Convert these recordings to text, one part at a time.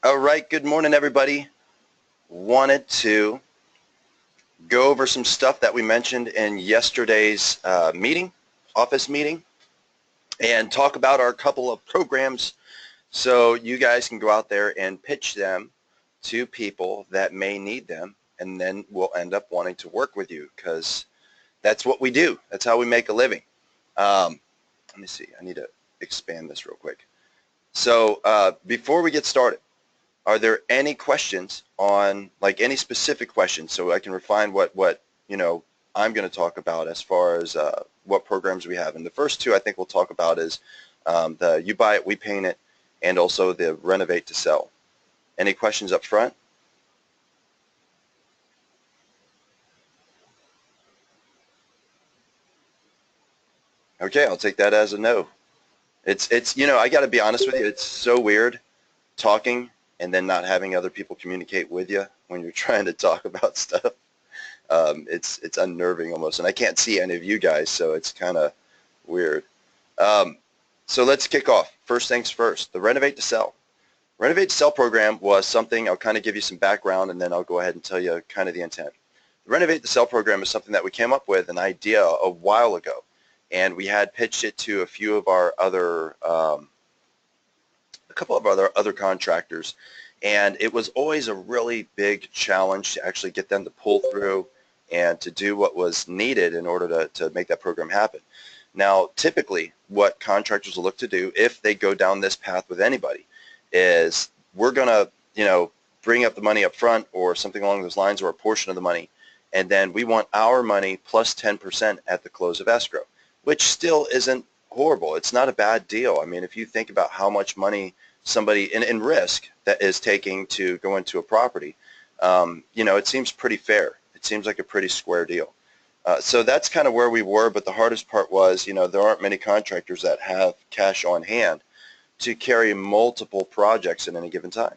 All right, good morning, everybody. Wanted to go over some stuff that we mentioned in yesterday's office meeting, and talk about our couple of programs so you guys can go out there and pitch them to people that may need them, and then we'll end up wanting to work with you because that's what we do. That's how we make a living. Let me see. I need to expand this real quick. So before we get started, are there any questions on, like, any specific questions so I can refine what I'm going to talk about as far as what programs we have? And the first two I think we'll talk about is the You Buy It, We Paint It, and also the Renovate to Sell. Any questions up front? Okay, I'll take that as a no. It's I got to be honest with you, it's so weird talking and then not having other people communicate with you when you're trying to talk about stuff. It's unnerving almost, and I can't see any of you guys, so it's kind of weird. So let's kick off. First things first, the Renovate to Sell. Renovate to Sell program was something, I'll kind of give you some background, and then I'll go ahead and tell you kind of the intent. The Renovate to Sell program is something that we came up with, an idea a while ago, and we had pitched it to a few of our other a couple of other contractors, and it was always a really big challenge to actually get them to pull through and to do what was needed in order to make that program happen. Now, typically, what contractors will look to do if they go down this path with anybody is we're going to, bring up the money up front or something along those lines, or a portion of the money, and then we want our money plus 10% at the close of escrow, which still isn't horrible. It's not a bad deal. I mean, if you think about how much money somebody in risk that is taking to go into a property, it seems pretty fair. It seems like a pretty square deal. So that's kind of where we were, but the hardest part was, there aren't many contractors that have cash on hand to carry multiple projects at any given time.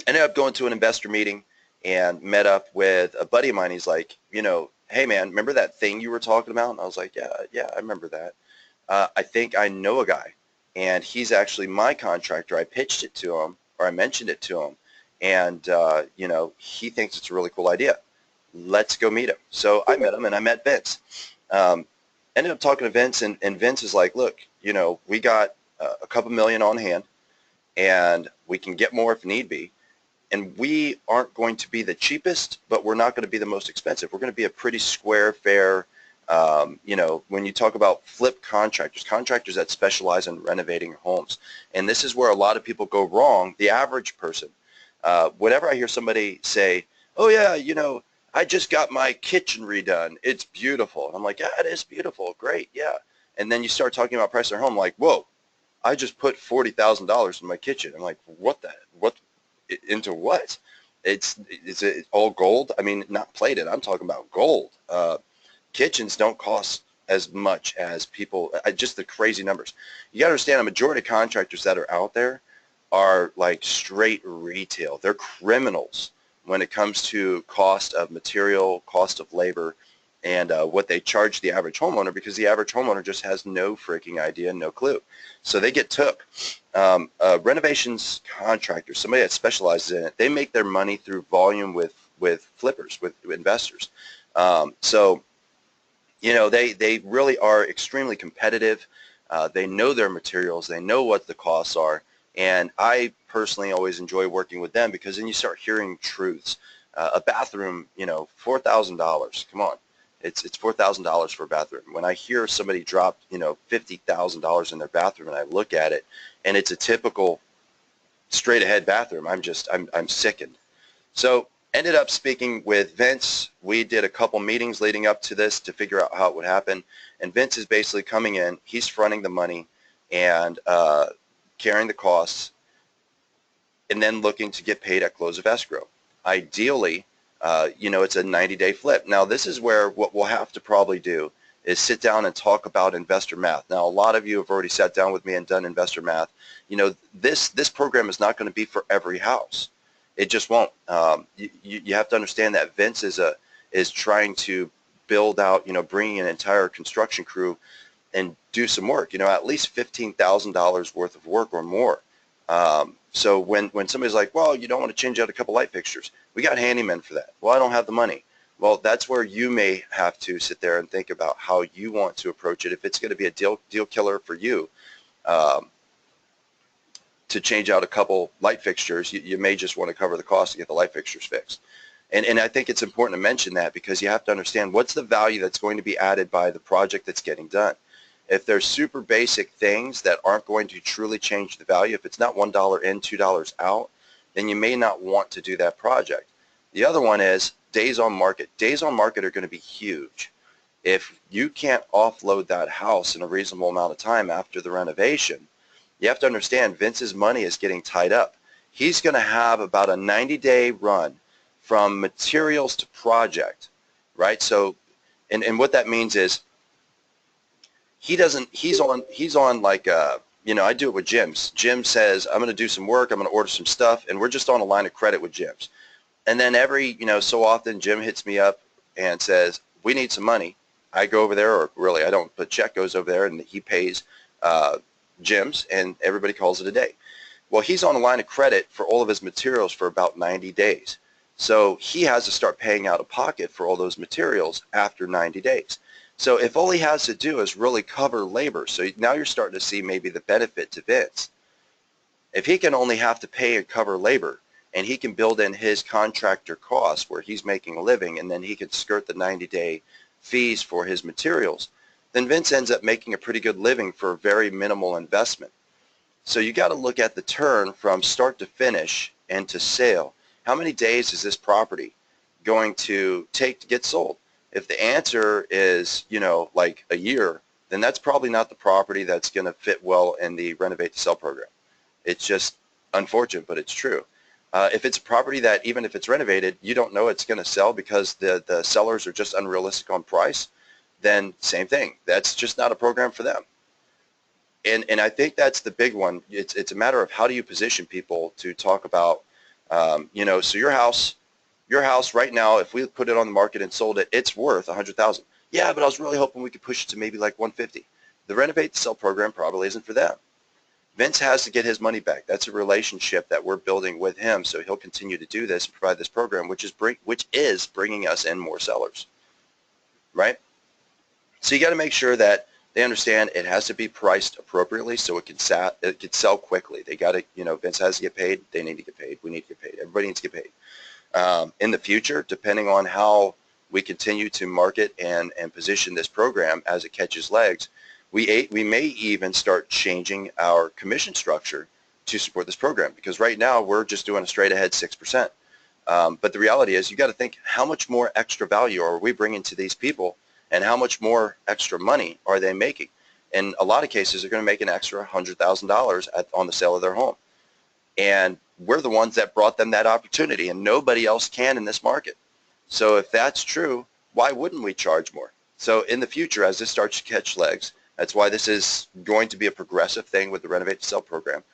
Ended up going to an investor meeting and met up with a buddy of mine. He's like, hey man, remember that thing you were talking about? And I was like, yeah, I remember that. I think I know a guy, and he's actually my contractor. I pitched it to him, or I mentioned it to him, and he thinks it's a really cool idea. Let's go meet him. So I met him, and I met Vince. Ended up talking to Vince, and Vince is like, look, we got a couple million on hand, and we can get more if need be. And we aren't going to be the cheapest, but we're not going to be the most expensive. We're going to be a pretty square, fair, when you talk about flip contractors that specialize in renovating homes. And this is where a lot of people go wrong, the average person. Whenever I hear somebody say, oh yeah, I just got my kitchen redone, it's beautiful. And I'm like, yeah, it is beautiful, great, yeah. And then you start talking about price of their home, like, whoa, I just put $40,000 in my kitchen. I'm like, what? Into what? Is it all gold? I mean, not plated. I'm talking about gold. Kitchens don't cost as much as people, just the crazy numbers. You got to understand, a majority of contractors that are out there are like straight retail. They're criminals when it comes to cost of material, cost of labor, and what they charge the average homeowner, because the average homeowner just has no freaking idea, no clue. So they get took. Renovations contractors, somebody that specializes in it, they make their money through volume with flippers, with investors. So they really are extremely competitive. They know their materials. They know what the costs are. And I personally always enjoy working with them, because then you start hearing truths. A bathroom, $4,000. Come on. It's $4,000 for a bathroom. When I hear somebody drop, $50,000 in their bathroom, and I look at it, and it's a typical straight ahead bathroom, I'm sickened. So ended up speaking with Vince. We did a couple meetings leading up to this to figure out how it would happen. And Vince is basically coming in. He's fronting the money and carrying the costs, and then looking to get paid at close of escrow. Ideally, it's a 90-day flip. Now, this is where what we'll have to probably do is sit down and talk about investor math. Now, a lot of you have already sat down with me and done investor math. This program is not going to be for every house. It just won't. You have to understand that Vince is trying to build out, bringing an entire construction crew and do some work, at least $15,000 worth of work or more. So when somebody's like, well, you don't want to change out a couple light fixtures, we got handymen for that. Well, I don't have the money. Well, that's where you may have to sit there and think about how you want to approach it. If it's going to be a deal killer for you, um, to change out a couple light fixtures, you may just want to cover the cost to get the light fixtures fixed. And I think it's important to mention that because you have to understand what's the value that's going to be added by the project that's getting done. If there's super basic things that aren't going to truly change the value, if it's not $1 in, $2 out, then you may not want to do that project. The other one is days on market. Days on market are going to be huge. If you can't offload that house in a reasonable amount of time after the renovation, you have to understand Vince's money is getting tied up. He's going to have about a 90-day run from materials to project, right? So, and what that means is he's on like, I do it with Jim's. Jim says, I'm going to do some work, I'm going to order some stuff, and we're just on a line of credit with Jim's. And then every, so often Jim hits me up and says, we need some money. I go over there, or really I don't, but check goes over there and he pays Jim's, and everybody calls it a day. Well, he's on a line of credit for all of his materials for about 90 days. So he has to start paying out of pocket for all those materials after 90 days. So if all he has to do is really cover labor, so now you're starting to see maybe the benefit to Vince. If he can only have to pay and cover labor, and he can build in his contractor costs where he's making a living, and then he can skirt the 90-day fees for his materials, then Vince ends up making a pretty good living for a very minimal investment. So you got to look at the turn from start to finish and to sale. How many days is this property going to take to get sold? If the answer is, like a year, then that's probably not the property that's going to fit well in the renovate to sell program. It's just unfortunate, but it's true. If it's a property that even if it's renovated, you don't know it's going to sell because the sellers are just unrealistic on price, then same thing. That's just not a program for them. And I think that's the big one. It's a matter of how do you position people to talk about, so your house right now, if we put it on the market and sold it, it's worth $100,000. Yeah, but I was really hoping we could push it to maybe like 150. The renovate to sell program probably isn't for them. Vince has to get his money back. That's a relationship that we're building with him, so he'll continue to do this and provide this program, which is bringing us in more sellers, right? So you got to make sure that they understand it has to be priced appropriately so it can sell quickly. They got to, Vince has to get paid. They need to get paid. We need to get paid. Everybody needs to get paid. In the future, depending on how we continue to market and position this program as it catches legs, we may even start changing our commission structure to support this program, because right now we're just doing a straight ahead 6%. But the reality is you got to think, how much more extra value are we bringing to these people, and how much more extra money are they making? In a lot of cases, they're going to make an extra $100,000 on the sale of their home. And we're the ones that brought them that opportunity, and nobody else can in this market. So if that's true, why wouldn't we charge more? So in the future, as this starts to catch legs, that's why this is going to be a progressive thing with the Renovate to Sell program.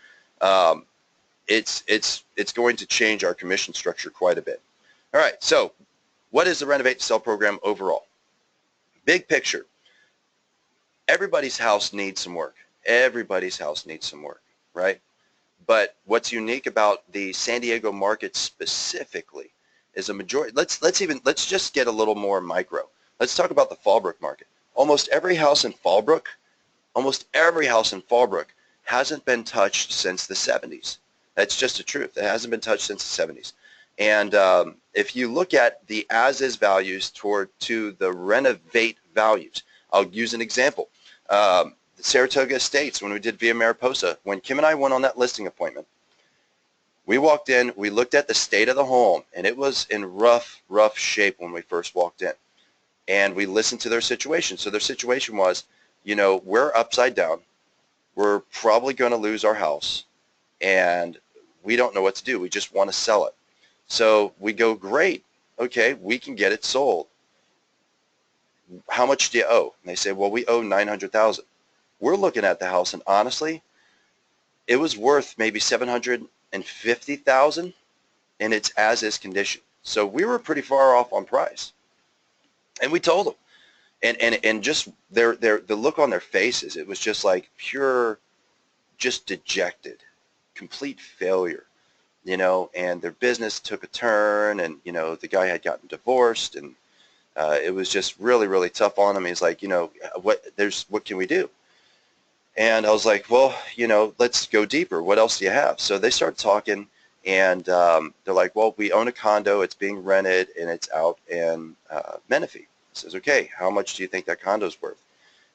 It's going to change our commission structure quite a bit. All right, so what is the Renovate to Sell program overall? Big picture, everybody's house needs some work. Everybody's house needs some work, right? But what's unique about the San Diego market specifically is a majority. Let's just get a little more micro. Let's talk about the Fallbrook market. Almost every house in Fallbrook hasn't been touched since the 70s. That's just the truth. It hasn't been touched since the 70s. And if you look at the as-is values to the renovate values, I'll use an example. The Saratoga Estates, when we did Via Mariposa, when Kim and I went on that listing appointment, we walked in, we looked at the state of the home, and it was in rough shape when we first walked in. And we listened to their situation. So their situation was, we're upside down. We're probably going to lose our house, and we don't know what to do. We just want to sell it. So we go, great, okay, we can get it sold. How much do you owe? And they say, well, we owe $900,000. We're looking at the house, and honestly, it was worth maybe $750,000 in its as-is condition. So we were pretty far off on price. And we told them. And just the look on their faces, it was just like pure, just dejected. complete failure, you know, and their business took a turn, and, you know, the guy had gotten divorced, and it was just really, really tough on him. He's like, you know, what can we do? And I was like, well, you know, let's go deeper. What else do you have? So they started talking, and they're like, well, we own a condo. It's being rented, and it's out in Menifee. I says, okay, how much do you think that condo's worth?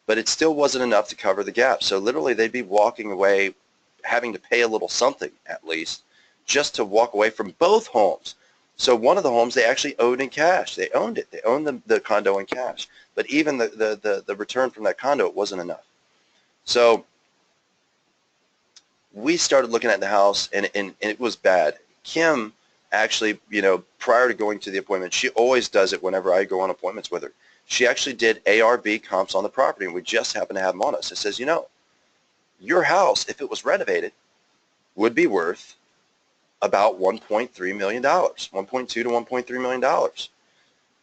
But it still wasn't enough to cover the gap. So literally they'd be walking away, having to pay a little something at least, just to walk away from both homes. So one of the homes they actually owed in cash. They owned it. They owned the condo in cash. But even the return from that condo, it wasn't enough. So we started looking at the house, and it was bad. Kim actually, you know, prior to going to the appointment, she always does it whenever I go on appointments with her. She actually did ARB comps on the property, and we just happened to have them on us. It says, you know, your house, if it was renovated, would be worth about $1.3 million, $1.2 to $1.3 million.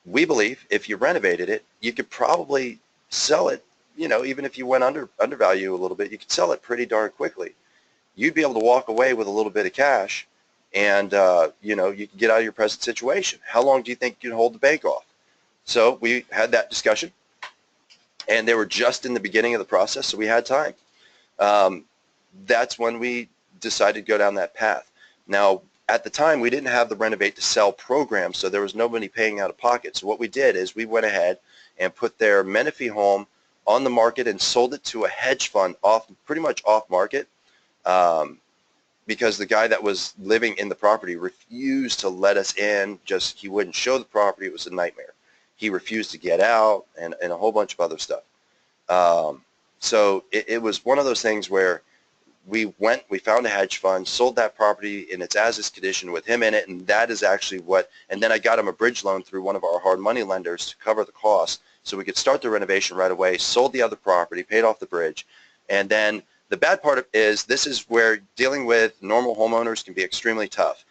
We believe if you renovated it, you could probably sell it, you know, even if you went undervalue a little bit, you could sell it pretty darn quickly. You'd be able to walk away with a little bit of cash, and, you know, you can get out of your present situation. How long do you think you can hold the bank off? So we had that discussion, and they were just in the beginning of the process, so we had time. That's when we decided to go down that path. Now, at the time, we didn't have the renovate to sell program, so there was nobody paying out of pocket. So what we did is we went ahead and put their Menifee home on the market and sold it to a hedge fund pretty much off market, because the guy that was living in the property refused to let us in. Just, he wouldn't show the property. It was a nightmare. He refused to get out, and a whole bunch of other stuff. So it was one of those things where we found a hedge fund, sold that property in its as-is condition with him in it, and that is actually and then I got him a bridge loan through one of our hard money lenders to cover the cost so we could start the renovation right away, sold the other property, paid off the bridge. And then the bad part is this is where dealing with normal homeowners can be extremely tough.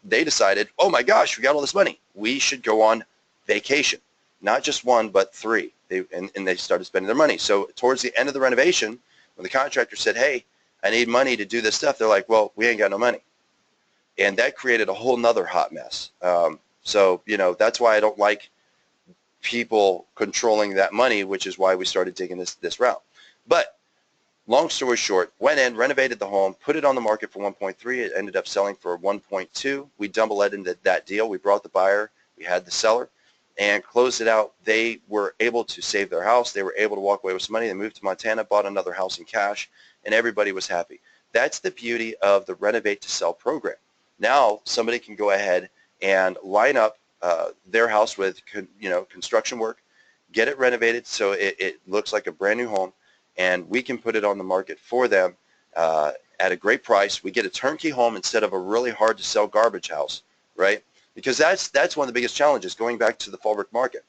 They decided, oh my gosh, we got all this money. We should go on vacation. Not just one, but three. And they started spending their money. So towards the end of the renovation, when the contractor said, hey, I need money to do this stuff, they're like, well, we ain't got no money. And that created a whole nother hot mess. So, you know, that's why I don't like people controlling that money, which is why we started taking this route. But long story short, went in, renovated the home, put it on the market for 1.3. It ended up selling for 1.2. We double-led into that deal. We brought the buyer. We had the seller, and closed it out. They were able to save their house. They were able to walk away with some money. They moved to Montana, bought another house in cash, and everybody was happy. That's the beauty of the Renovate to Sell program. Now somebody can go ahead and line up their house with, you know, construction work, get it renovated so it looks like a brand new home, and we can put it on the market for them at a great price. We get a turnkey home instead of a really hard to sell garbage house, right? Because that's one of the biggest challenges, going back to the fall brick market.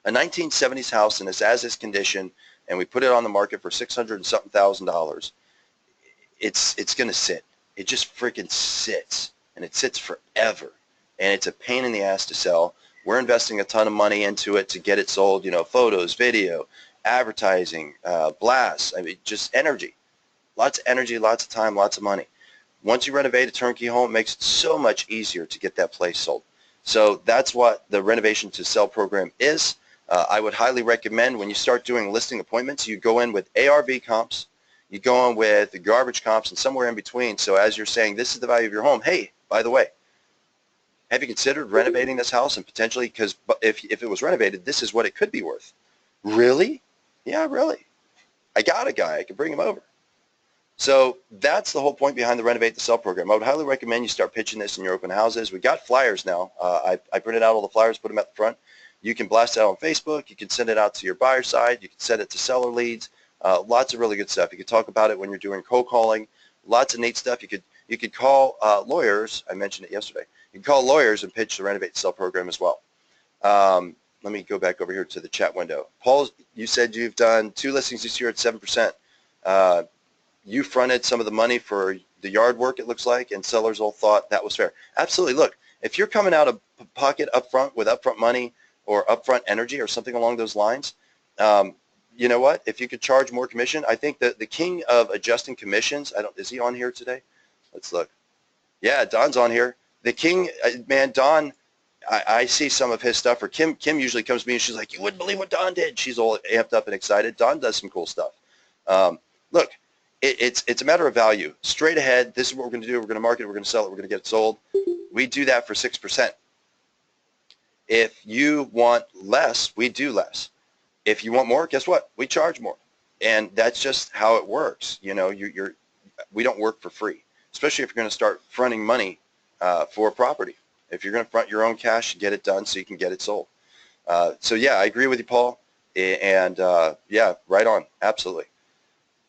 A 1970s house in its as-is condition, and we put it on the market for $600 and something thousand. It's going to sit. It just freaking sits, and it sits forever, and it's a pain in the ass to sell. We're investing a ton of money into it to get it sold. You know, photos, video, advertising, blasts. I mean, just energy. Lots of energy, lots of time, lots of money. Once you renovate a turnkey home, it makes it so much easier to get that place sold. So that's what the renovation to sell program is. I would highly recommend when you start doing listing appointments, you go in with ARV comps, you go in with the garbage comps, and somewhere in between. So as you're saying, this is the value of your home. Hey, by the way, have you considered renovating this house and potentially, because if it was renovated, this is what it could be worth. Really? Yeah, really. I got a guy. I can bring him over. So that's the whole point behind the Renovate to Sell program. I would highly recommend you start pitching this in your open houses. We got flyers now. I printed out all the flyers, put them at the front. You can blast it out on Facebook. You can send it out to your buyer side. You can send it to seller leads. Lots of really good stuff. You can talk about it when you're doing cold calling. Lots of neat stuff. You could call lawyers. I mentioned it yesterday. You can call lawyers and pitch the Renovate to Sell program as well. Let me go back over here to the chat window. Paul, you said you've done 2 listings this year at 7%. You fronted some of the money for the yard work, it looks like, and sellers all thought that was fair. Absolutely. Look, if you're coming out of pocket up front with upfront money or upfront energy or something along those lines, you know what? If you could charge more commission, I think that the king of adjusting commissions, is he on here today? Let's look. Yeah, Don's on here. The king, man, Don, I see some of his stuff. Or Kim usually comes to me and she's like, you wouldn't believe what Don did. She's all amped up and excited. Don does some cool stuff. Look, it's a matter of value. Straight ahead, this is what we're going to do. We're going to market it. We're going to sell it. We're going to get it sold. We do that for 6%. If you want less, we do less. If you want more, guess what? We charge more. And that's just how it works. You know, we don't work for free, especially if you're going to start fronting money for a property. If you're going to front your own cash, get it done so you can get it sold. So yeah, I agree with you, Paul. And yeah, right on. Absolutely.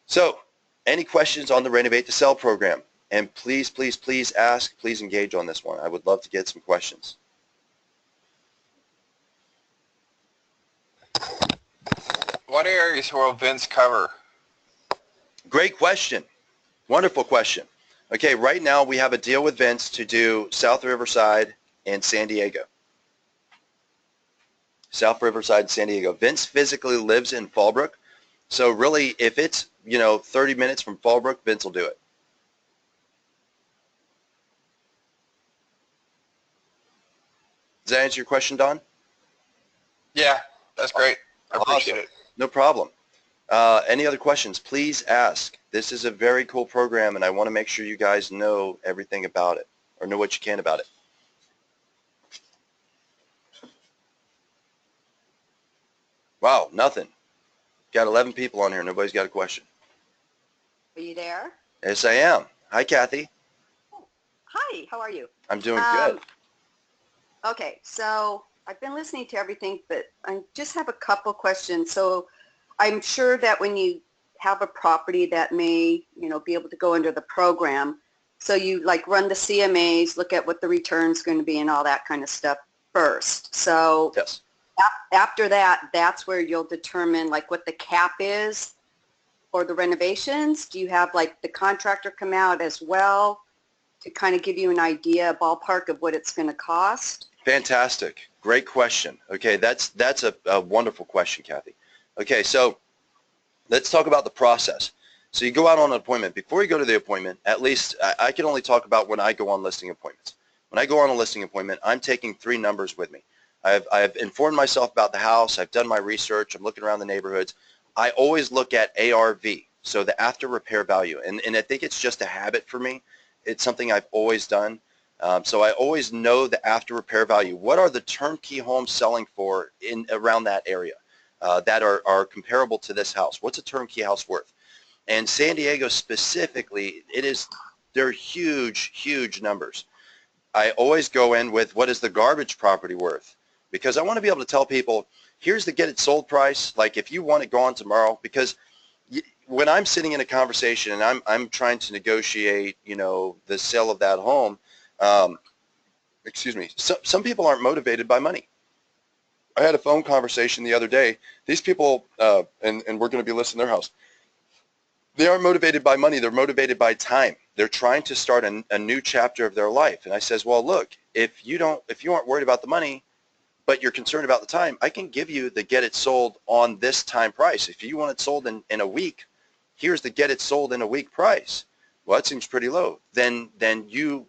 So any questions on the Renovate to Sell program? And please, please, please ask, please engage on this one. I would love to get some questions. What areas will Vince cover? Great question. Wonderful question. Okay, right now we have a deal with Vince to do South Riverside and San Diego. South Riverside and San Diego. Vince physically lives in Fallbrook. So really, if it's, 30 minutes from Fallbrook, Vince will do it. Does that answer your question, Don? Yeah, that's great. I appreciate it. No problem. Any other questions? Please ask. This is a very cool program, and I want to make sure you guys know everything about it, or know what you can about it. Wow, nothing. Got 11 people on here. Nobody's got a question. Are you there? Yes, I am. Hi, Kathy. Oh, hi, how are you? I'm doing good. Okay, so I've been listening to everything, but I just have a couple questions. So I'm sure that when you have a property that may, be able to go under the program, so you like run the CMAs, look at what the return's going to be and all that kind of stuff first. So Yes. After that, that's where you'll determine like what the cap is for the renovations. Do you have like the contractor come out as well to kind of give you an idea, a ballpark of what it's going to cost? Fantastic. Great question. Okay, that's a wonderful question, Kathy. Okay, so let's talk about the process. So you go out on an appointment. Before you go to the appointment, at least I can only talk about when I go on listing appointments. When I go on a listing appointment, I'm taking 3 numbers with me. I've informed myself about the house. I've done my research. I'm looking around the neighborhoods. I always look at ARV, so the after repair value. And I think it's just a habit for me. It's something I've always done. So I always know the after repair value. What are the turnkey homes selling for around that area that are comparable to this house? What's a turnkey house worth? And San Diego specifically, they're huge, huge numbers. I always go in with what is the garbage property worth? Because I want to be able to tell people, here's the get it sold price. Like if you want it gone tomorrow, because when I'm sitting in a conversation and I'm trying to negotiate, the sale of that home, excuse me, some people aren't motivated by money. I had a phone conversation the other day. These people, and we're going to be listing their house, they aren't motivated by money. They're motivated by time. They're trying to start a new chapter of their life. And I says, well, look, if you aren't worried about the money, but you're concerned about the time, I can give you the get it sold on this time price. If you want it sold in a week, here's the get it sold in a week price. Well, that seems pretty low. Then you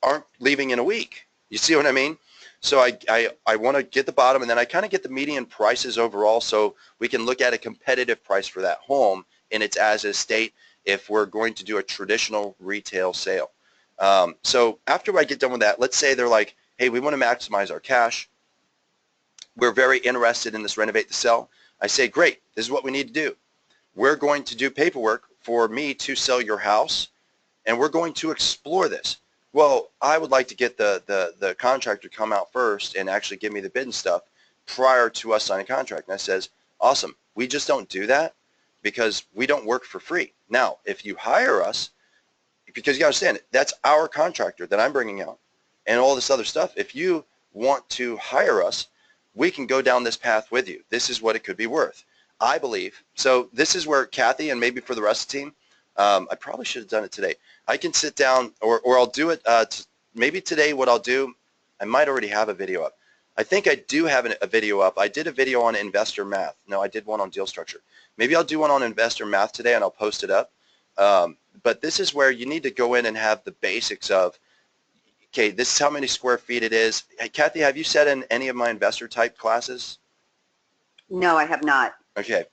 aren't leaving in a week. You see what I mean? So I want to get the bottom, and then I kind of get the median prices overall so we can look at a competitive price for that home in its as-is state if we're going to do a traditional retail sale. So after I get done with that, let's say they're like, hey, we want to maximize our cash. We're very interested in this renovate to sell. I say, great, this is what we need to do. We're going to do paperwork for me to sell your house, and we're going to explore this. Well, I would like to get the contractor to come out first and actually give me the bid and stuff prior to us signing a contract. And I says, awesome. We just don't do that because we don't work for free. Now, if you hire us, because you understand, that's our contractor that I'm bringing out and all this other stuff. If you want to hire us, we can go down this path with you. This is what it could be worth, I believe. So this is where Kathy, and maybe for the rest of the team, I probably should have done it today. I can sit down, or I'll do it maybe today. What I'll do, I might already have a video up. I think I do have a video up. I did a video on investor math. No, I did one on deal structure. Maybe I'll do one on investor math today and I'll post it up. But this is where you need to go in and have the basics of, okay, this is how many square feet it is. Hey, Kathy, have you sat in any of my investor type classes? No, I have not. Okay.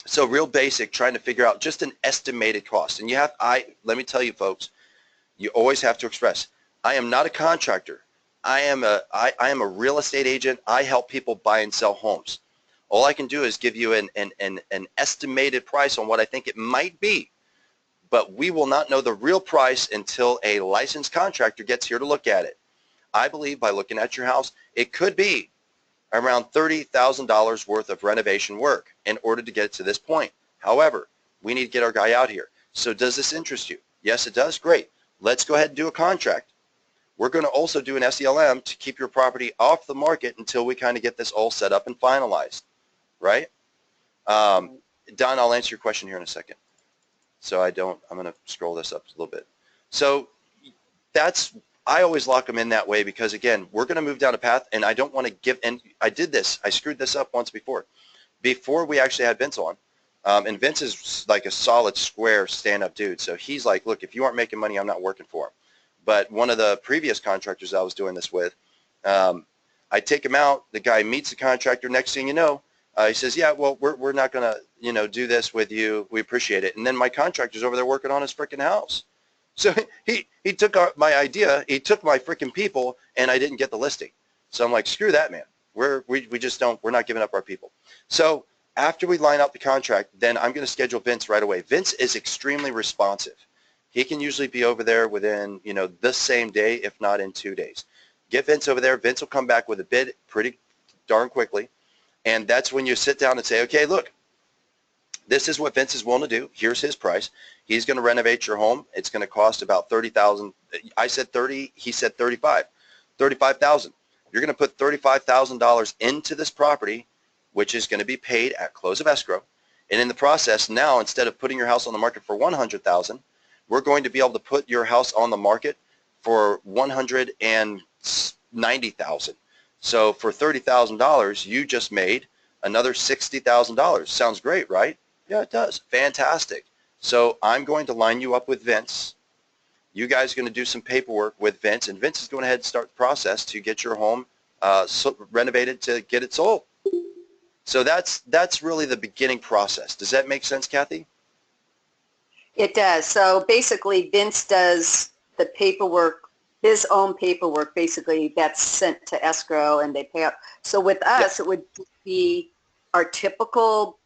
So real basic, trying to figure out just an estimated cost. And you have, let me tell you folks, you always have to express, I am not a contractor. I am a real estate agent. I help people buy and sell homes. All I can do is give you an estimated price on what I think it might be. But we will not know the real price until a licensed contractor gets here to look at it. I believe by looking at your house, it could be around $30,000 worth of renovation work in order to get it to this point. However, we need to get our guy out here. So does this interest you? Yes, it does. Great. Let's go ahead and do a contract. We're going to also do an SELM to keep your property off the market until we kind of get this all set up and finalized, right? Don, I'll answer your question here in a second. So I'm going to scroll this up a little bit. So I always lock them in that way because, again, we're going to move down a path, and I don't want to give, and I screwed this up once before we actually had Vince on. And Vince is like a solid square stand-up dude. So he's like, look, if you aren't making money, I'm not working for him. But one of the previous contractors I was doing this with, I take him out. The guy meets the contractor. Next thing you know, he says, yeah, well, we're not going to, do this with you. We appreciate it. And then my contractor's over there working on his freaking house. So he took my idea. He took my freaking people, and I didn't get the listing. So I'm like, screw that, man. We're not giving up our people. So after we line up the contract, then I'm going to schedule Vince right away. Vince is extremely responsive. He can usually be over there within, the same day, if not in 2 days. Get Vince over there. Vince will come back with a bid pretty darn quickly. And that's when you sit down and say, okay, look, this is what Vince is willing to do. Here's his price. He's going to renovate your home. It's going to cost about $30,000. I said 30. He said 35. $35,000. You're going to put $35,000 into this property, which is going to be paid at close of escrow. And in the process, now instead of putting your house on the market for $100,000, we're going to be able to put your house on the market for $190,000. So for $30,000, you just made another $60,000. Sounds great, right? Yeah, it does. Fantastic. So I'm going to line you up with Vince. You guys are going to do some paperwork with Vince, and Vince is going ahead and start the process to get your home renovated to get it sold. So that's really the beginning process. Does that make sense, Kathy? It does. So basically, Vince does the paperwork, his own paperwork, basically, that's sent to escrow, and they pay up. So with us, It would be our typical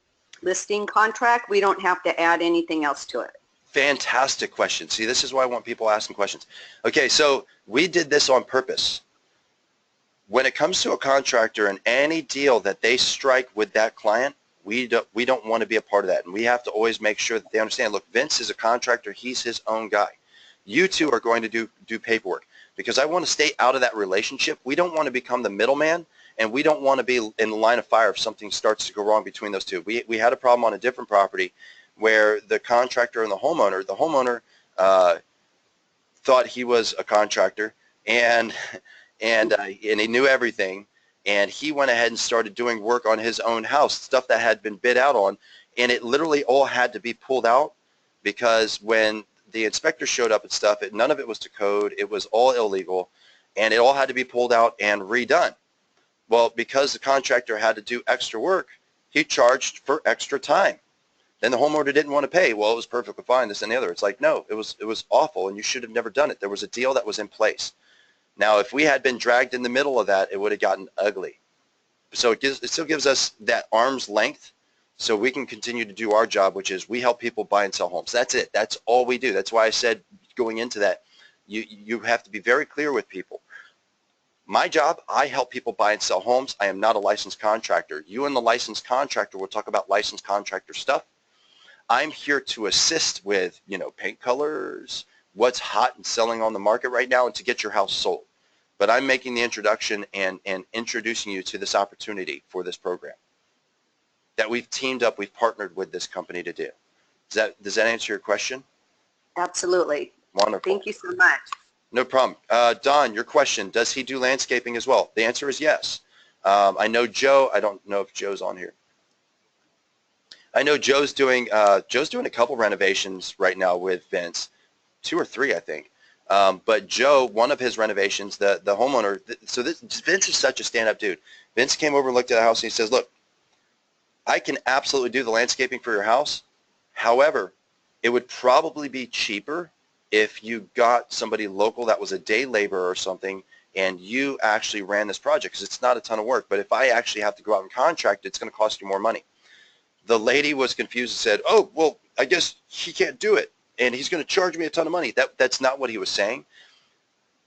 listing contract. We don't have to add anything else to it. Fantastic question. See, this is why I want people asking questions. Okay, so we did this on purpose. When it comes to a contractor and any deal that they strike with that client, we don't want to be a part of that. And we have to always make sure that they understand, look, Vince is a contractor. He's his own guy. You two are going to do paperwork because I want to stay out of that relationship. We don't want to become the middleman, and we don't want to be in the line of fire if something starts to go wrong between those two. We had a problem on a different property where the contractor and the homeowner thought he was a contractor, and he knew everything, and he went ahead and started doing work on his own house, stuff that had been bid out on, and it literally all had to be pulled out because when the inspector showed up and stuff, none of it was to code. It was all illegal, and it all had to be pulled out and redone. Well, because the contractor had to do extra work, he charged for extra time. Then the homeowner didn't want to pay. Well, it was perfectly fine, this and the other. It's like, no, it was awful, and you should have never done it. There was a deal that was in place. Now, if we had been dragged in the middle of that, it would have gotten ugly. So it still gives us that arm's length so we can continue to do our job, which is we help people buy and sell homes. That's it. That's all we do. That's why I said going into that, you have to be very clear with people. My job, I help people buy and sell homes. I am not a licensed contractor. You and the licensed contractor will talk about licensed contractor stuff. I'm here to assist with, paint colors, what's hot and selling on the market right now, and to get your house sold. But I'm making the introduction and introducing you to this opportunity for this program that we've teamed up, we've partnered with this company to do. Does that answer your question? Absolutely. Wonderful. Thank you so much. No problem. Don, your question, does he do landscaping as well? The answer is yes. I know Joe, I don't know if Joe's on here. I know Joe's doing a couple renovations right now with Vince, 2 or 3, I think. But Joe, one of his renovations, the homeowner, so Vince is such a stand-up dude. Vince came over and looked at the house and he says, look, I can absolutely do the landscaping for your house. However, it would probably be cheaper if you got somebody local that was a day laborer or something and you actually ran this project, because it's not a ton of work. But if I actually have to go out and contract, it's going to cost you more money. The lady was confused and said, oh, well, I guess he can't do it and he's going to charge me a ton of money. That's not what he was saying.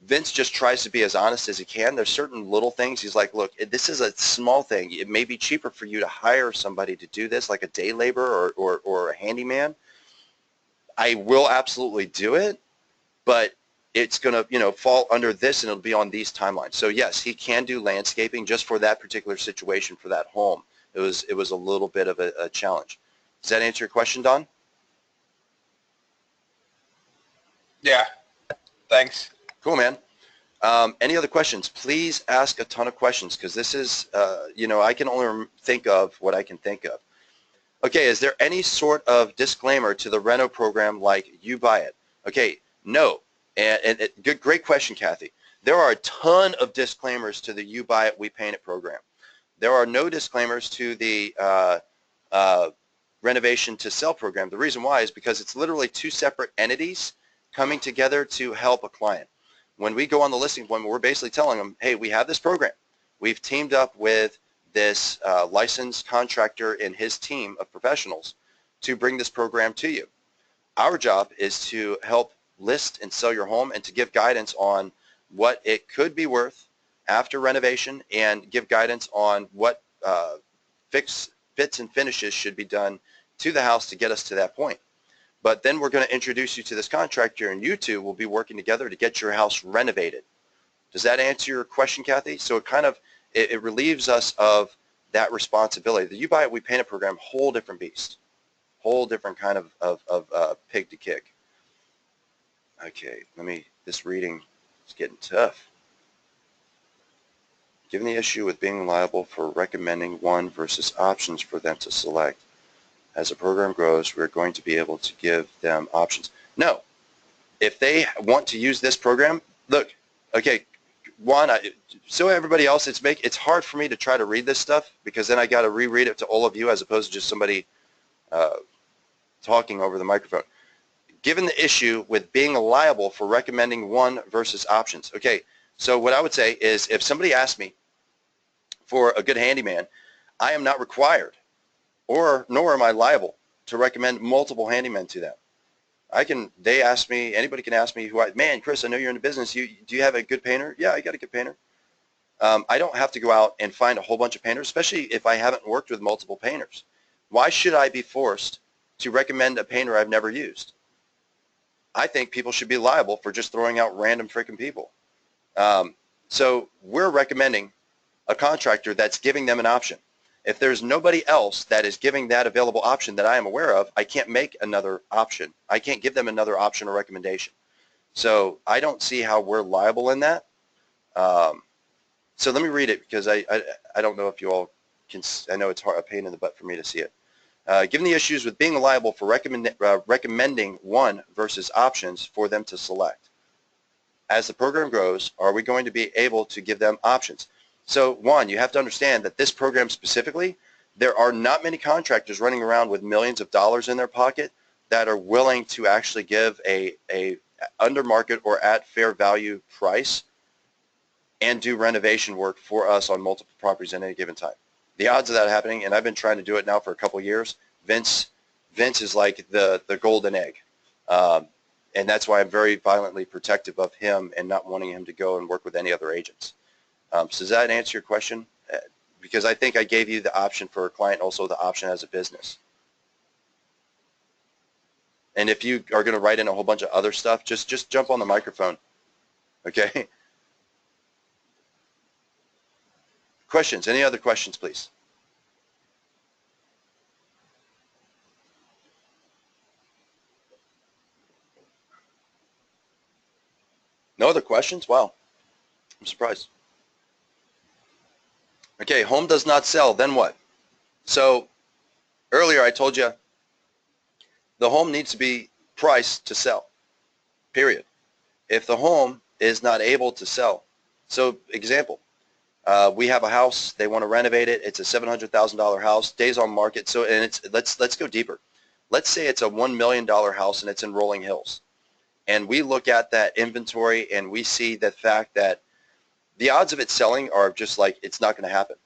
Vince just tries to be as honest as he can. There's certain little things. He's like, look, this is a small thing. It may be cheaper for you to hire somebody to do this, like a day laborer or a handyman. I will absolutely do it, but it's going to, fall under this and it'll be on these timelines. So yes, he can do landscaping just for that particular situation for that home. It was a little bit of a challenge. Does that answer your question, Don? Yeah. Thanks. Cool, man. Any other questions? Please ask a ton of questions, because this is, I can only think of what I can think of. Okay, is there any sort of disclaimer to the reno program like you buy it? Okay, no. And great question, Kathy. There are a ton of disclaimers to the you buy it, we paint it program. There are no disclaimers to the renovation to sell program. The reason why is because it's literally 2 separate entities coming together to help a client. When we go on the listing appointment, we're basically telling them, hey, we have this program. We've teamed up with this licensed contractor and his team of professionals to bring this program to you. Our job is to help list and sell your home and to give guidance on what it could be worth after renovation and give guidance on what fits and finishes should be done to the house to get us to that point. But then we're going to introduce you to this contractor, and you two will be working together to get your house renovated. Does that answer your question, Kathy? So it kind of, it relieves us of that responsibility. The You Buy It, We Paint It program, whole different beast. Whole different kind of pig to kick. Okay, this reading is getting tough. Given the issue with being liable for recommending one versus options for them to select, as the program grows, we're going to be able to give them options. No. If they want to use this program, look, okay, one, so everybody else, it's hard for me to try to read this stuff, because then I got to reread it to all of you as opposed to just somebody talking over the microphone. Given the issue with being liable for recommending one versus options. Okay, so what I would say is if somebody asks me for a good handyman, I am not required nor am I liable to recommend multiple handymen to them. Anybody can ask me man, Chris, I know you're in the business. Do you have a good painter? Yeah, I got a good painter. I don't have to go out and find a whole bunch of painters, especially if I haven't worked with multiple painters. Why should I be forced to recommend a painter I've never used? I think people should be liable for just throwing out random freaking people. So we're recommending a contractor that's giving them an option. If there's nobody else that is giving that available option that I am aware of, I can't make another option. I can't give them another option or recommendation. So I don't see how we're liable in that. So let me read it, because I don't know if you all can. I know it's a pain in the butt for me to see it. Given the issues with being liable for recommending one versus options for them to select, as the program grows, are we going to be able to give them options? So one, you have to understand that this program specifically, there are not many contractors running around with millions of dollars in their pocket that are willing to actually give a under market or at fair value price and do renovation work for us on multiple properties at any given time. The odds of that happening, and I've been trying to do it now for a couple of years, Vince is like the golden egg. And that's why I'm very violently protective of him and not wanting him to go and work with any other agents. So does that answer your question? Because I think I gave you the option for a client, also the option as a business. And if you are going to write in a whole bunch of other stuff, just jump on the microphone. Okay? Questions? Any other questions, please? No other questions? Wow. I'm surprised. Okay, home does not sell, then what? So earlier I told you the home needs to be priced to sell, period. If the home is not able to sell, so example, we have a house, they want to renovate it, it's a $700,000 house, days on market, so, and it's, let's go deeper. Let's say it's a $1 million house and it's in Rolling Hills. And we look at that inventory and we see the fact that the odds of it selling are just like, it's not going to happen.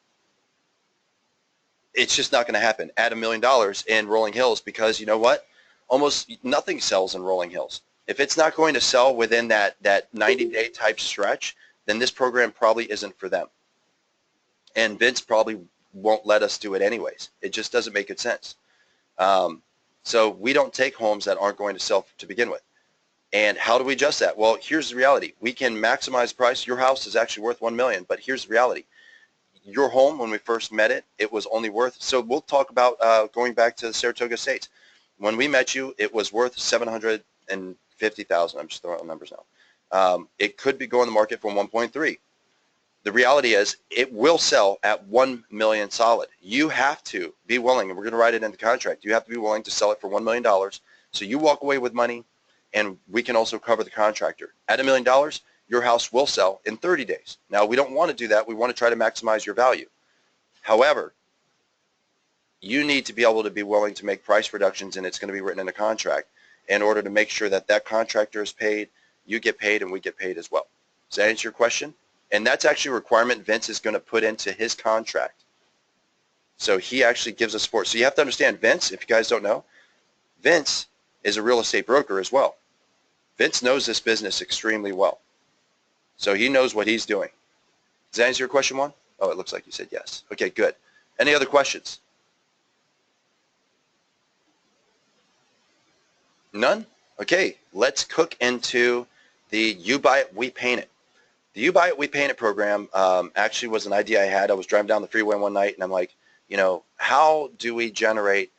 It's just not going to happen at $1 million in Rolling Hills, because you know what? Almost nothing sells in Rolling Hills. If it's not going to sell within that 90-day type stretch, then this program probably isn't for them. And Vince probably won't let us do it anyways. It just doesn't make good sense. So we don't take homes that aren't going to sell to begin with. And how do we adjust that? Well, here's the reality. We can maximize price. Your house is actually worth $1 million, but here's the reality. Your home, when we first met it, it was only worth, so we'll talk about going back to the Saratoga Estates. When we met you, it was worth $750,000. I'm just throwing out numbers now. It could be going to the market for 1.3. The reality is it will sell at 1 million solid. You have to be willing, and we're going to write it in the contract, you have to be willing to sell it for $1 million. So you walk away with money, and we can also cover the contractor. At $1 million, your house will sell in 30 days. Now, we don't want to do that. We want to try to maximize your value. However, you need to be able to be willing to make price reductions, and it's going to be written in a contract in order to make sure that that contractor is paid, you get paid, and we get paid as well. Does that answer your question? And that's actually a requirement Vince is going to put into his contract. So he actually gives us support. So you have to understand, Vince, if you guys don't know, Vince is a real estate broker as well. Vince knows this business extremely well. So he knows what he's doing. Does that answer your question, Juan? Oh, it looks like you said yes. Okay, good. Any other questions? None? Okay, let's cook into the You Buy It, We Paint It. The You Buy It, We Paint It program actually was an idea I had. I was driving down the freeway one night, and I'm like, you know, how do we generate,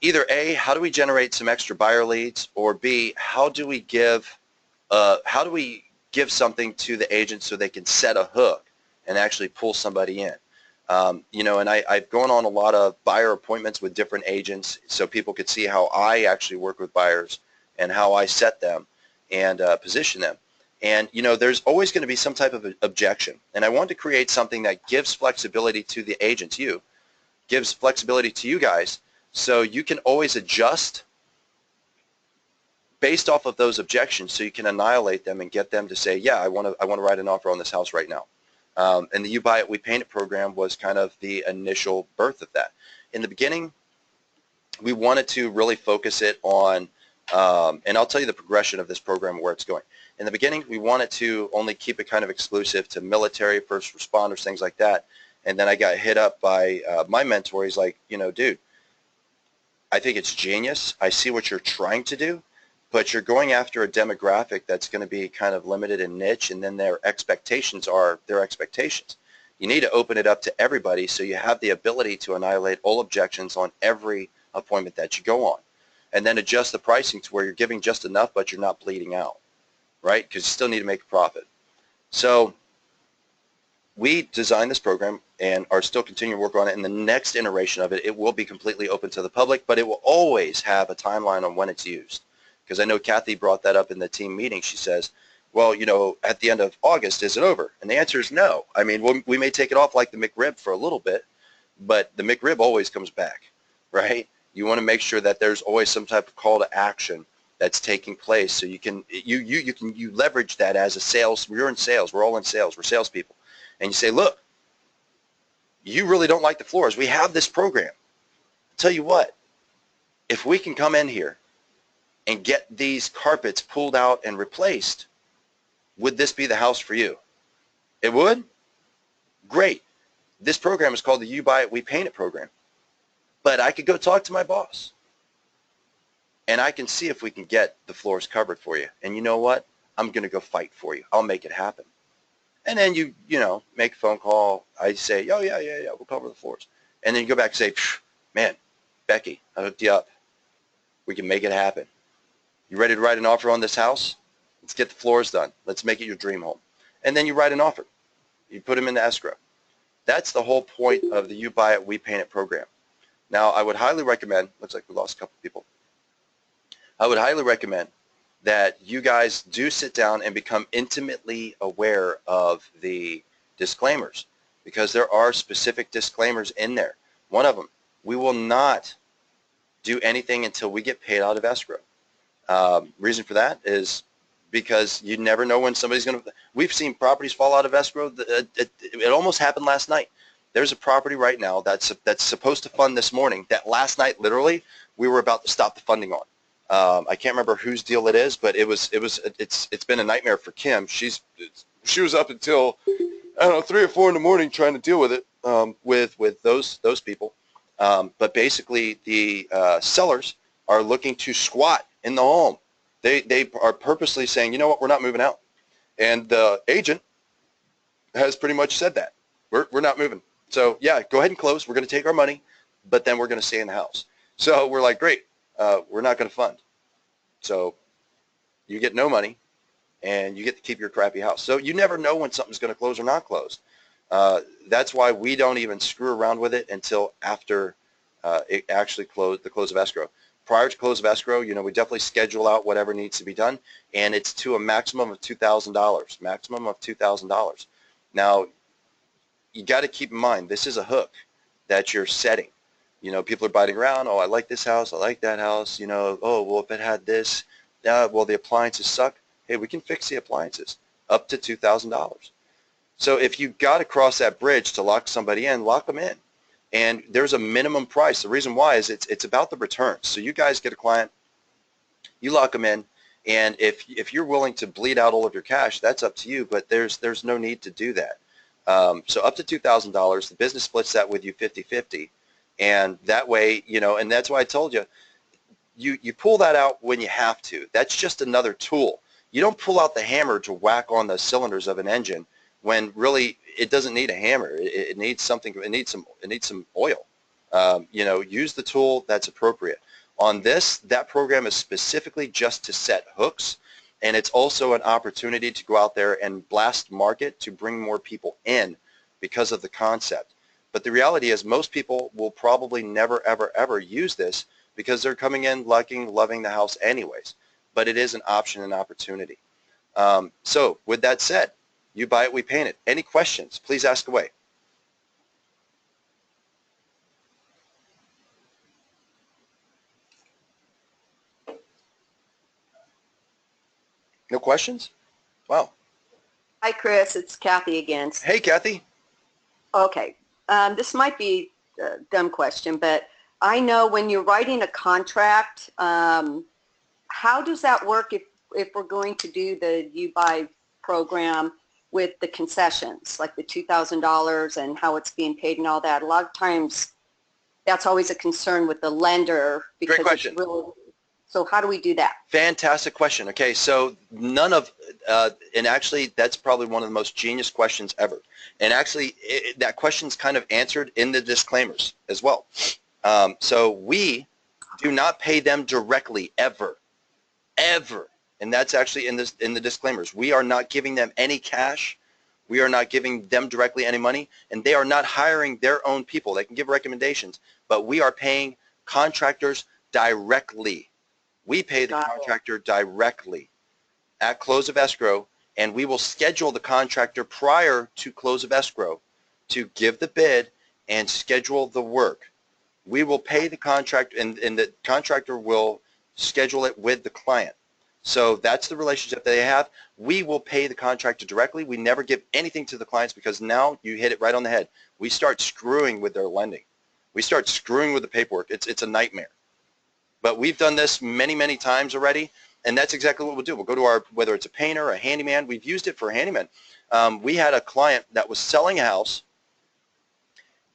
either A, how do we generate some extra buyer leads, or B, how do we give something to the agent so they can set a hook and actually pull somebody in? You know, and I've gone on a lot of buyer appointments with different agents so people could see how I actually work with buyers and how I set them and position them. And, you know, there's always going to be some type of objection. And I want to create something that gives flexibility to the agents, gives flexibility to you guys, so you can always adjust based off of those objections, so you can annihilate them and get them to say, yeah, I want to write an offer on this house right now. And the You Buy It, We Paint It program was kind of the initial birth of that. In the beginning, we wanted to really focus it on, and I'll tell you the progression of this program, where it's going. In the beginning, we wanted to only keep it kind of exclusive to military, first responders, things like that. And then I got hit up by my mentor. He's like, you know, dude, I think it's genius. I see what you're trying to do, but you're going after a demographic that's going to be kind of limited and niche, and then their expectations are their expectations. You need to open it up to everybody so you have the ability to annihilate all objections on every appointment that you go on, and then adjust the pricing to where you're giving just enough but you're not bleeding out, right? Because you still need to make a profit. So we designed this program and are still continuing to work on it. In the next iteration of it, it will be completely open to the public, but it will always have a timeline on when it's used. Because I know Kathy brought that up in the team meeting. She says, well, you know, at the end of August, is it over? And the answer is no. I mean, we may take it off like the McRib for a little bit, but the McRib always comes back, right? You want to make sure that there's always some type of call to action that's taking place, so you can you leverage that as a sales. We're in sales. We're all in sales. We're salespeople. And you say, look, you really don't like the floors. We have this program. I'll tell you what, if we can come in here and get these carpets pulled out and replaced, would this be the house for you? It would? Great. This program is called the You Buy It, We Paint It program. But I could go talk to my boss, and I can see if we can get the floors covered for you. And you know what? I'm going to go fight for you. I'll make it happen. And then you know, make a phone call. I say, oh, yeah, we'll cover the floors. And then you go back and say, man, Becky, I hooked you up. We can make it happen. You ready to write an offer on this house? Let's get the floors done. Let's make it your dream home. And then you write an offer. You put them into escrow. That's the whole point of the You Buy It, We Paint It program. Now, I would highly recommend, looks like we lost a couple people. I would highly recommend that you guys do sit down and become intimately aware of the disclaimers, because there are specific disclaimers in there. One of them, we will not do anything until we get paid out of escrow. Reason for that is because you never know when somebody's going to, we've seen properties fall out of escrow. It almost happened last night. There's a property right now that's supposed to fund this morning that last night, literally, we were about to stop the funding on. I can't remember whose deal it is, but it's been a nightmare for Kim. She was up until, I don't know, 3 or 4 in the morning trying to deal with it with those people. But basically, the sellers are looking to squat in the home. They are purposely saying, you know what, we're not moving out. And the agent has pretty much said that. We're not moving. So, yeah, go ahead and close. We're going to take our money, but then we're going to stay in the house. So we're like, great, we're not going to fund. So you get no money, and you get to keep your crappy house. So you never know when something's going to close or not close. That's why we don't even screw around with it until after it actually the close of escrow. Prior to close of escrow, you know, we definitely schedule out whatever needs to be done, and it's to a maximum of $2,000, maximum of $2,000. Now, you got to keep in mind, this is a hook that you're setting. You know, people are biting around, oh, I like this house, I like that house, you know, oh, well, if it had this, well, the appliances suck. Hey, we can fix the appliances up to $2,000. So if you got to cross that bridge to lock somebody in, lock them in. And there's a minimum price. The reason why is it's about the returns. So you guys get a client, you lock them in, and if you're willing to bleed out all of your cash, that's up to you, but there's no need to do that. So up to $2,000, the business splits that with you 50-50, and that way, you know, and that's why I told you, you pull that out when you have to. That's just another tool. You don't pull out the hammer to whack on the cylinders of an engine when really it doesn't need a hammer. It needs something. It needs some oil. You know, use the tool that's appropriate. On this, that program is specifically just to set hooks, and it's also an opportunity to go out there and blast market to bring more people in because of the concept. But the reality is most people will probably never, ever, ever use this because they're coming in loving the house anyways. But it is an option and opportunity. So with that said, You Buy It, We Paint It. Any questions? Please ask away. No questions? Wow. Hi, Chris. It's Kathy again. Hey, Kathy. Okay. This might be a dumb question, but I know when you're writing a contract, how does that work if we're going to do the You Buy program with the concessions, like the $2,000 and how it's being paid and all that? A lot of times that's always a concern with the lender. Because Great question. So how do we do that? Fantastic question. Okay, so none of, and actually that's probably one of the most genius questions ever. And actually that question's kind of answered in the disclaimers as well. So we do not pay them directly ever. And that's actually in the disclaimers. We are not giving them any cash. We are not giving them directly any money, and they are not hiring their own people. They can give recommendations, but we are paying contractors directly. We pay the contractor directly at close of escrow, and we will schedule the contractor prior to close of escrow to give the bid and schedule the work. We will pay the contractor, and the contractor will schedule it with the client. So that's the relationship they have. We will pay the contractor directly. We never give anything to the clients because now you hit it right on the head. We start screwing with their lending. We start screwing with the paperwork. It's a nightmare. But we've done this many, many times already, and that's exactly what we'll do. We'll go to our, whether it's a painter or a handyman. We've used it for a handyman. We had a client that was selling a house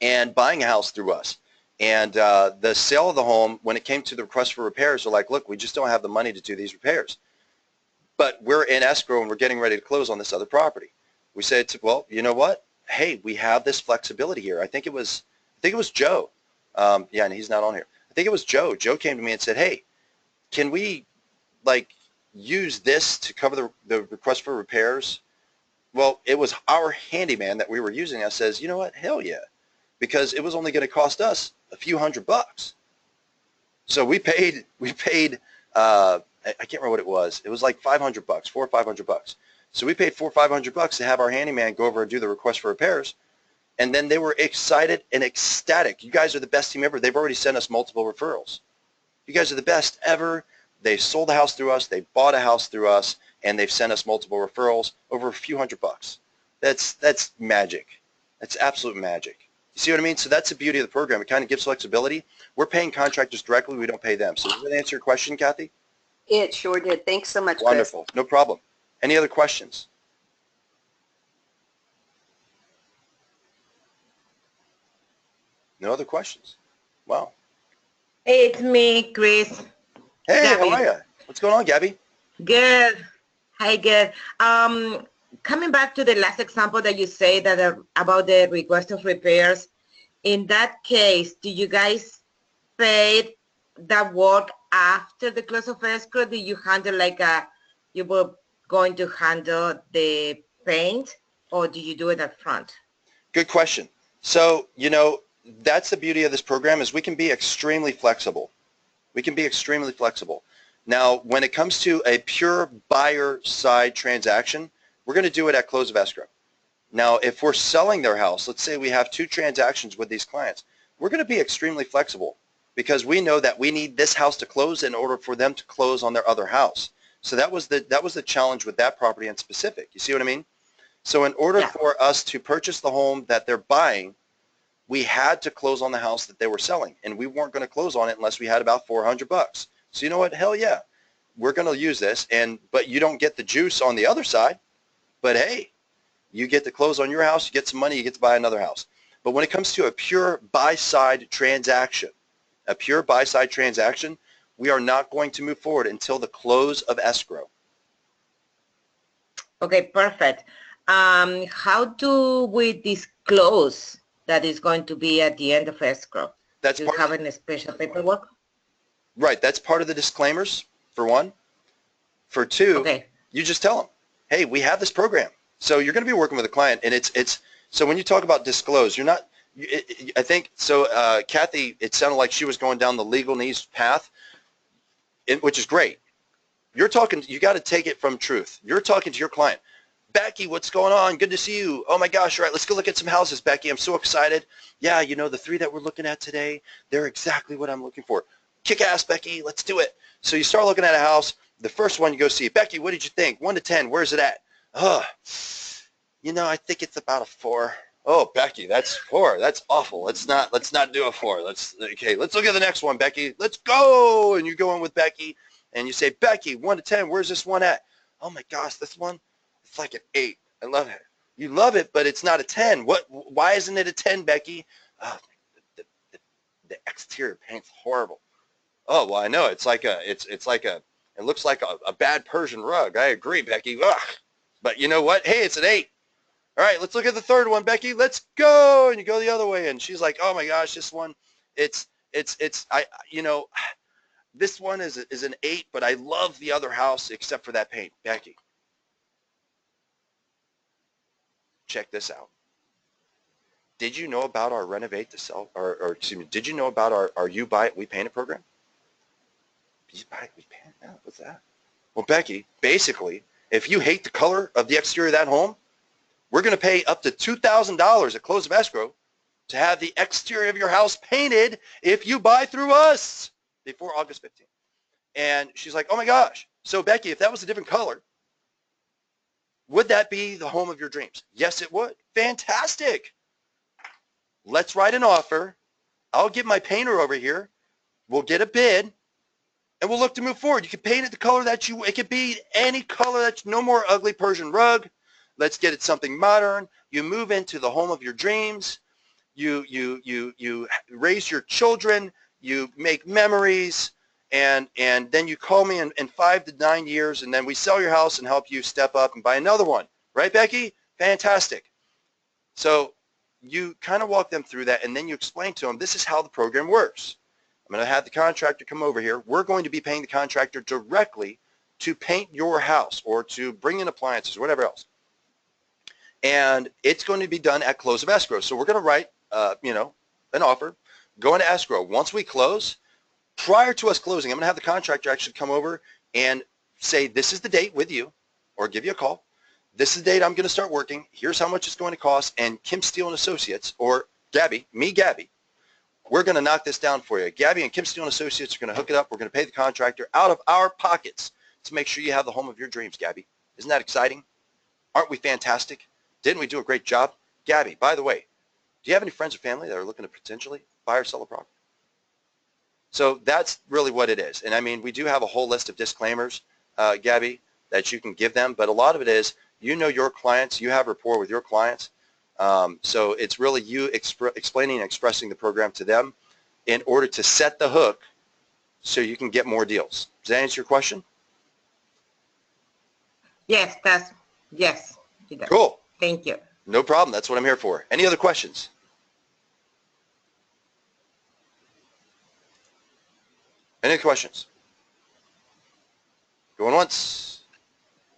and buying a house through us. And the sale of the home, when it came to the request for repairs, they're like, look, we just don't have the money to do these repairs. But we're in escrow and we're getting ready to close on this other property. We said, well, you know what? Hey, we have this flexibility here. I think it was Joe. Yeah, and he's not on here. I think it was Joe. Joe came to me and said, hey, can we, like, use this to cover the request for repairs? Well, it was our handyman that we were using that says, you know what, hell yeah, because it was only going to cost us a few $100. So we paid, I can't remember what it was. It was like $500, $400 or $500. So we paid $400 or $500 to have our handyman go over and do the request for repairs. And then they were excited and ecstatic. You guys are the best team ever. They've already sent us multiple referrals. You guys are the best ever. They sold a house through us. They bought a house through us. And they've sent us multiple referrals over a few $100. That's magic. That's absolute magic. You see what I mean? So that's the beauty of the program. It kind of gives flexibility. We're paying contractors directly. We don't pay them. So does that answer your question, Kathy? It sure did. Thanks so much, Chris. Wonderful. No problem. Any other questions? No other questions? Wow. It's me, Chris. Hey, Gabby. how are you? What's going on, Gabby? Good. Hi, good. Coming back to the last example that you say that about the request of repairs, in that case, do you guys pay that work after the close of escrow? Do you handle you were going to handle the paint, or do you do it up front? Good question. So, that's the beauty of this program is we can be extremely flexible. We can be extremely flexible. Now, when it comes to a pure buyer side transaction, we're going to do it at close of escrow. Now, if we're selling their house, let's say we have 2 transactions with these clients, we're going to be extremely flexible because we know that we need this house to close in order for them to close on their other house. So that was the challenge with that property in specific. You see what I mean? So in order for us to purchase the home that they're buying, we had to close on the house that they were selling, and we weren't going to close on it unless we had about $400. So you know what? Hell yeah, we're going to use this, but you don't get the juice on the other side. But hey, you get to close on your house, you get some money, you get to buy another house. But when it comes to a pure buy-side transaction, we are not going to move forward until the close of escrow. Okay, perfect. How do we disclose that is going to be at the end of escrow? That's Do you have any special paperwork? Right, that's part of the disclaimers, for one. For two, you just tell them, hey, we have this program. So you're going to be working with a client, and it's so when you talk about disclose, you're not, I think, so Kathy, it sounded like she was going down the legal needs path, which is great. You're talking, you got to take it from truth. You're talking to your client. Becky, what's going on? Good to see you. Oh my gosh, all right, let's go look at some houses, Becky. I'm so excited. Yeah, the 3 that we're looking at today, they're exactly what I'm looking for. Kick ass, Becky, let's do it. So you start looking at a house. The first one you go see, Becky, what did you think? 1 to 10, where's it at? I think it's about a 4. Oh, Becky, that's 4. That's awful. Let's not do a 4. Let's look at the next one, Becky. Let's go. And you go in with Becky and you say, Becky, 1 to 10, where's this one at? Oh my gosh, this one, it's like an 8. I love it. You love it, but it's not a 10. Why isn't it a 10, Becky? Oh, the exterior paint's horrible. Oh, well, I know. It looks like a bad Persian rug. I agree, Becky. Ugh. But you know what? Hey, it's an 8. All right, let's look at the third one, Becky. Let's go. And you go the other way. And she's like, oh my gosh, this one, this one is an 8, but I love the other house except for that paint. Becky, check this out. Did you know about our renovate to sell, or excuse me, did you know about our you buy it, we paint it program? You buy it, we paint it? What's that? Well, Becky, basically, if you hate the color of the exterior of that home, we're going to pay up to $2,000 at close of escrow to have the exterior of your house painted if you buy through us before August 15th. And she's like, oh my gosh. So Becky, if that was a different color, would that be the home of your dreams? Yes, it would. Fantastic. Let's write an offer. I'll get my painter over here. We'll get a bid, and we'll look to move forward. You can paint it the color that it could be any color. No more ugly Persian rug. Let's get it something modern. You move into the home of your dreams. You raise your children. You make memories, and then you call me in 5 to 9 years, and then we sell your house and help you step up and buy another one. Right, Becky? Fantastic. So you kind of walk them through that, and then you explain to them, this is how the program works. I'm going to have the contractor come over here. We're going to be paying the contractor directly to paint your house or to bring in appliances or whatever else. And it's going to be done at close of escrow. So we're going to write, an offer, go into escrow. Once we close, prior to us closing, I'm going to have the contractor actually come over and say, this is the date with you, or give you a call. This is the date I'm going to start working. Here's how much it's going to cost. And Kim Steele and Associates, or Gabby, we're going to knock this down for you. Gabby and Kim Steele and Associates are going to hook it up. We're going to pay the contractor out of our pockets to make sure you have the home of your dreams, Gabby. Isn't that exciting? Aren't we fantastic? Didn't we do a great job? Gabby, by the way, do you have any friends or family that are looking to potentially buy or sell a property? So that's really what it is. And I mean, we do have a whole list of disclaimers, Gabby, that you can give them. But a lot of it is, you know your clients, you have rapport with your clients. So it's really you explaining and expressing the program to them in order to set the hook so you can get more deals. Does that answer your question? Yes, yes. It does. Cool. Thank you. No problem. That's what I'm here for. Any other questions? Any questions? Going once.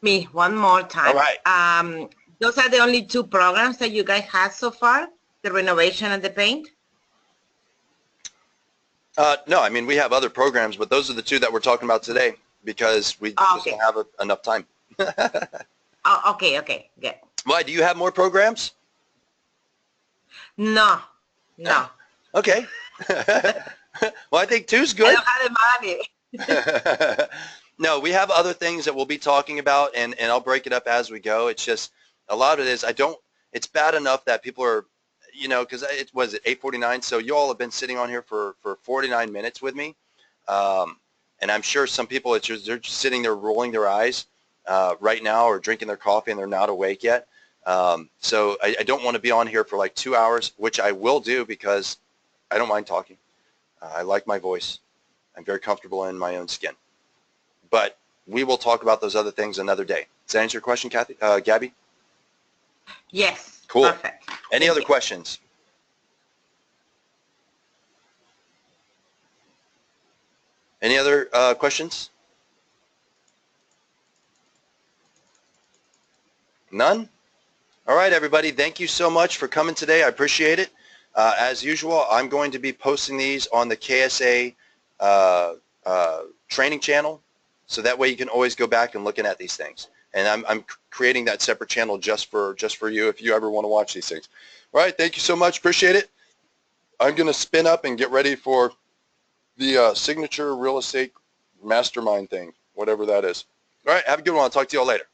Me, one more time. All right. Those are the only two programs that you guys have so far, the renovation and the paint? No, I mean, we have other programs, but those are the two that we're talking about today because we just don't have enough time. Okay, good. Why, do you have more programs? No. Okay. Well, I think two's good. I don't have the money. No, we have other things that we'll be talking about, and I'll break it up as we go. It's just, a lot of it is, it's bad enough that people are, because it was at 8:49, so you all have been sitting on here for 49 minutes with me. And I'm sure some people, they're just sitting there rolling their eyes right now or drinking their coffee and they're not awake yet. So I don't want to be on here for like 2 hours, which I will do because I don't mind talking. I like my voice. I'm very comfortable in my own skin. But we will talk about those other things another day. Does that answer your question, Gabby? Yes. Cool. Perfect. Any other questions? Any other questions? None? All right, everybody. Thank you so much for coming today. I appreciate it. As usual, I'm going to be posting these on the KSA training channel, so that way you can always go back and looking at these things. And I'm creating that separate channel just for you if you ever want to watch these things. All right, thank you so much. Appreciate it. I'm going to spin up and get ready for the signature real estate mastermind thing, whatever that is. All right, have a good one. I'll talk to you all later.